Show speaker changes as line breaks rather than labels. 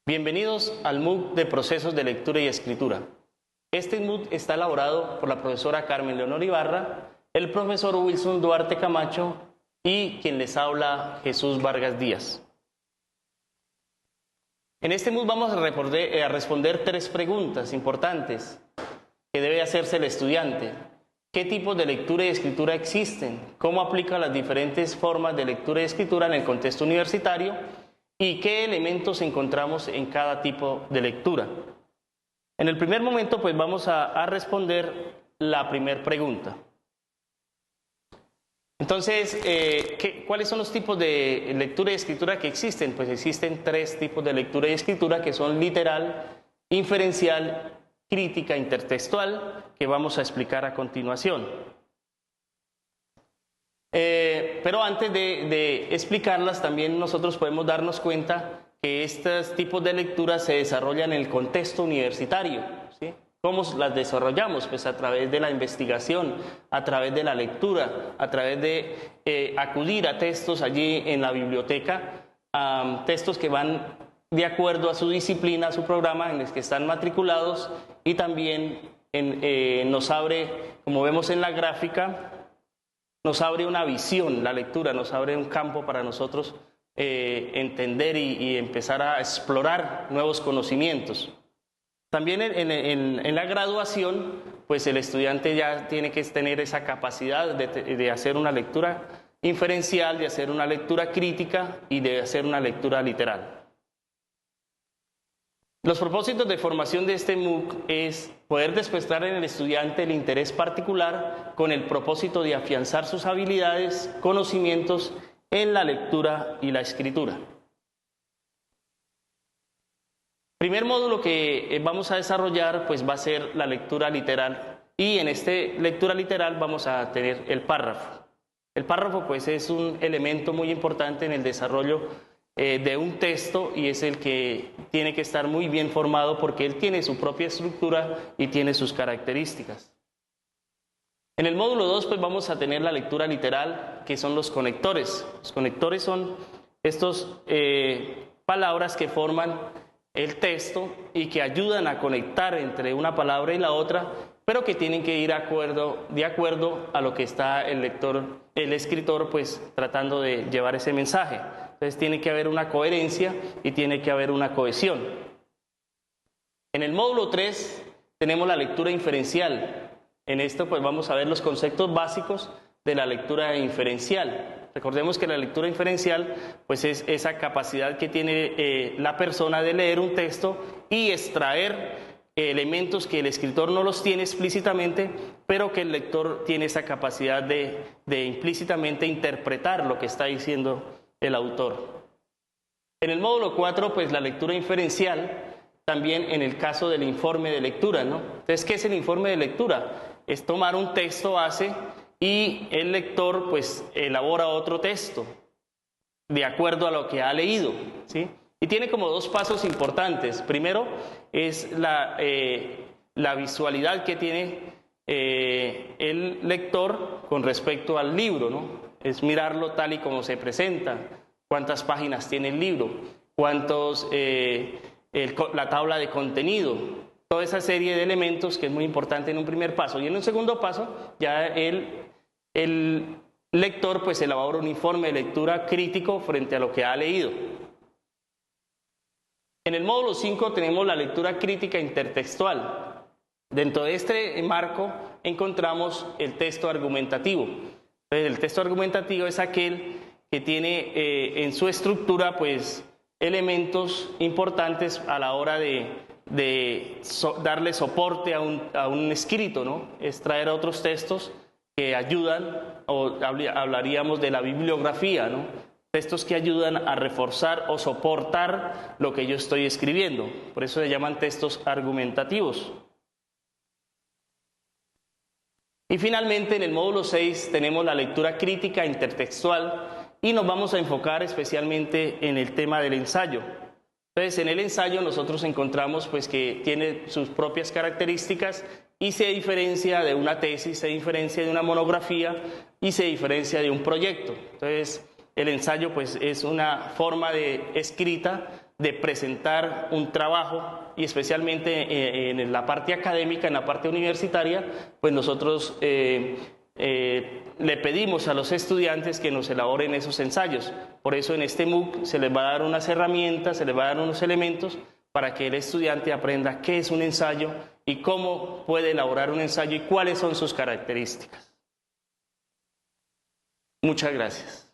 Bienvenidos al MOOC de Procesos de Lectura y Escritura. Este MOOC está elaborado por la profesora Carmen Leonor Ibarra, el profesor Wilson Duarte Camacho y quien les habla, Jesús Vargas Díaz. En este MOOC vamos a responder 3 preguntas importantes que debe hacerse el estudiante. ¿Qué tipos de lectura y escritura existen? ¿Cómo aplica las diferentes formas de lectura y escritura en el contexto universitario? ¿Y qué elementos encontramos en cada tipo de lectura? En el primer momento, pues vamos a responder la primera pregunta. Entonces, ¿cuáles son los tipos de lectura y escritura que existen? Pues existen 3 tipos de lectura y escritura que son literal, inferencial, crítica, intertextual, que vamos a explicar a continuación. Pero antes de explicarlas, también nosotros podemos darnos cuenta que estos tipos de lecturas se desarrollan en el contexto universitario, ¿sí? ¿Cómo las desarrollamos? Pues a través de la investigación, a través de la lectura, a través de acudir a textos allí en la biblioteca, a textos que van de acuerdo a su disciplina, a su programa en el que están matriculados, y también nos abre, como vemos en la gráfica, nos abre una visión, la lectura nos abre un campo para nosotros entender y empezar a explorar nuevos conocimientos. También en la graduación, pues el estudiante ya tiene que tener esa capacidad de hacer una lectura inferencial, de hacer una lectura crítica y de hacer una lectura literal. Los propósitos de formación de este MOOC es poder despertar en el estudiante el interés particular con el propósito de afianzar sus habilidades, conocimientos en la lectura y la escritura. Primer módulo que vamos a desarrollar pues va a ser la lectura literal, y en esta lectura literal vamos a tener el párrafo. El párrafo pues es un elemento muy importante en el desarrollo de un texto, y es el que tiene que estar muy bien formado porque él tiene su propia estructura y tiene sus características. En el módulo 2 pues vamos a tener la lectura literal, que son los conectores. Los conectores son estas palabras que forman el texto y que ayudan a conectar entre una palabra y la otra, pero que tienen que ir de acuerdo a lo que está el escritor pues tratando de llevar ese mensaje. Entonces tiene que haber una coherencia y tiene que haber una cohesión. En el módulo 3 tenemos la lectura inferencial. En esto pues vamos a ver los conceptos básicos de la lectura inferencial. Recordemos que la lectura inferencial pues es esa capacidad que tiene la persona de leer un texto y extraer elementos que el escritor no los tiene explícitamente, pero que el lector tiene esa capacidad de implícitamente interpretar lo que está diciendo el autor. En el módulo 4, pues la lectura inferencial, también en el caso del informe de lectura, ¿no? Entonces, ¿qué es el informe de lectura? Es tomar un texto base y el lector pues elabora otro texto de acuerdo a lo que ha leído, ¿sí? Y tiene como 2 pasos importantes. Primero es la visualidad que tiene el lector con respecto al libro, ¿no? Es mirarlo tal y como se presenta, cuántas páginas tiene el libro, la tabla de contenido, toda esa serie de elementos que es muy importante en un primer paso. Y en un segundo paso, ya el lector pues elabora un informe de lectura crítico frente a lo que ha leído. En el módulo 5 tenemos la lectura crítica intertextual. Dentro de este marco encontramos el texto argumentativo. El texto argumentativo es aquel que tiene en su estructura pues elementos importantes a la hora de darle soporte a un escrito, ¿no? Es traer otros textos que ayudan, o hablaríamos de la bibliografía, ¿no? Textos que ayudan a reforzar o soportar lo que yo estoy escribiendo. Por eso se llaman textos argumentativos. Y finalmente en el módulo 6 tenemos la lectura crítica intertextual, y nos vamos a enfocar especialmente en el tema del ensayo. Entonces en el ensayo nosotros encontramos pues que tiene sus propias características y se diferencia de una tesis, se diferencia de una monografía y se diferencia de un proyecto. Entonces el ensayo pues es una forma de escrita de presentar un trabajo y especialmente en la parte académica, en la parte universitaria, pues nosotros le pedimos a los estudiantes que nos elaboren esos ensayos. Por eso en este MOOC se les va a dar unas herramientas, se les va a dar unos elementos para que el estudiante aprenda qué es un ensayo y cómo puede elaborar un ensayo y cuáles son sus características. Muchas gracias.